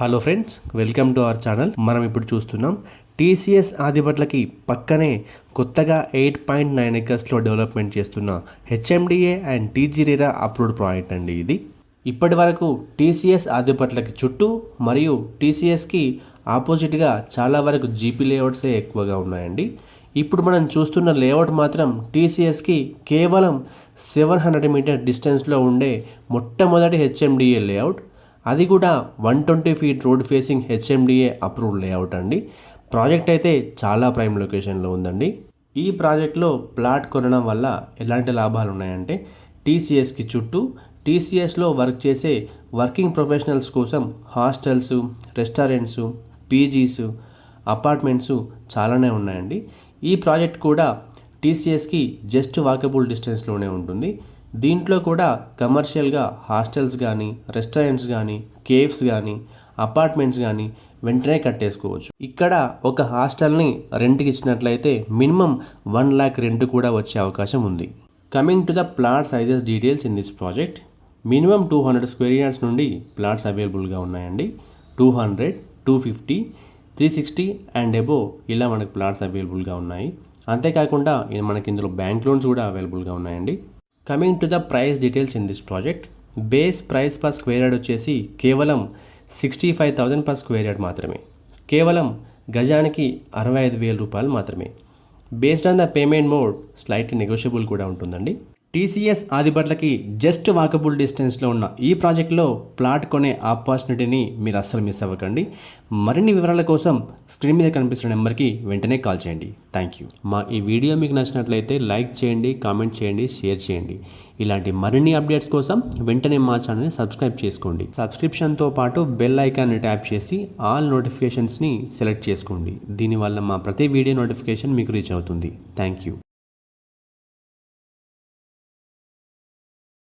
Hello friends, welcome to our channel. మనం ఇప్పుడు చూస్తున్నాం టీసీఎస్ ఆదిబట్లకి పక్కనే కొత్తగా 8.9 ఎకర్స్లో డెవలప్మెంట్ చేస్తున్న HMDA and TG RERA approved project అండి. ఇది ఇప్పటి వరకు టీసీఎస్ ఆదిబట్లకి చుట్టూ మరియు టీసీఎస్కి ఆపోజిట్గా చాలా వరకు జీపీ లేఅవుట్సే ఎక్కువగా ఉన్నాయండి. ఇప్పుడు మనం చూస్తున్న లేఅవుట్ మాత్రం టీసీఎస్కి కేవలం 700 మీటర్ డిస్టెన్స్లో ఉండే మొట్టమొదటి హెచ్ఎండిఏ లేఅవుట్. అది కూడా 120 feet road facing HMDA approved layout అండి. ప్రాజెక్ట్ అయితే చాలా ప్రైమ్ లొకేషన్లో ఉందండి. ఈ ప్రాజెక్ట్లో ప్లాట్ కొనడం వల్ల ఎలాంటి లాభాలు ఉన్నాయంటే, టీసీఎస్కి చుట్టూ టీసీఎస్లో వర్క్ చేసే వర్కింగ్ ప్రొఫెషనల్స్ కోసం హాస్టల్స్, రెస్టారెంట్స్, పీజీస్, అపార్ట్మెంట్స్ చాలానే ఉన్నాయండి. ఈ ప్రాజెక్ట్ కూడా టీసీఎస్కి జస్ట్ వాకబుల్ డిస్టెన్స్లోనే ఉంటుంది. దీంట్లో కూడా కమర్షియల్గా హాస్టల్స్ కానీ, రెస్టారెంట్స్ కానీ, కేఫ్స్ కానీ, అపార్ట్మెంట్స్ కానీ వెంటనే కట్టేసుకోవచ్చు. ఇక్కడ ఒక హాస్టల్ని రెంట్కి ఇచ్చినట్లయితే మినిమం 1 lakh రెంట్ కూడా వచ్చే అవకాశం ఉంది. Coming to the plot sizes details in this project, minimum 200 square yards నుండి ప్లాట్స్ అవైలబుల్గా ఉన్నాయండి. 200, 250, 360 అండ్ అబోవ్ ఇలా మనకు ప్లాట్స్ అవైలబుల్గా ఉన్నాయి. అంతేకాకుండా మనకి ఇందులో బ్యాంక్ లోన్స్ కూడా అవైలబుల్గా ఉన్నాయండి. Coming to the price details in this project, base price per square yard వచ్చేసి కేవలం 65,000 పర్ స్క్వేర్ యార్డ్ మాత్రమే. కేవలం గజానికి 65,000 రూపాయలు మాత్రమే. Based on the payment mode slightly negotiable కూడా ఉంటుందండి. టీసీఎస్ ఆదిబట్లకి జస్ట్ వాకబుల్ డిస్టెన్స్లో ఉన్న ఈ ప్రాజెక్ట్లో ప్లాట్ కొనే ఆపర్చునిటీని మీరు అస్సలు మిస్ అవ్వకండి. మరిన్ని వివరాల కోసం స్క్రీన్ మీద కనిపిస్తున్న నెంబర్కి వెంటనే కాల్ చేయండి. Thank you. మా ఈ వీడియో మీకు నచ్చినట్లయితే లైక్ చేయండి, కామెంట్ చేయండి, షేర్ చేయండి. ఇలాంటి మరిన్ని అప్డేట్స్ కోసం వెంటనే మా ఛానల్ని సబ్స్క్రైబ్ చేసుకోండి. సబ్స్క్రిప్షన్తో పాటు బెల్ ఐకాన్ని ట్యాప్ చేసి ఆల్ నోటిఫికేషన్స్ని సెలెక్ట్ చేసుకోండి. దీనివల్ల మా ప్రతి వీడియో నోటిఫికేషన్ మీకు రీచ్ అవుతుంది. Thank you.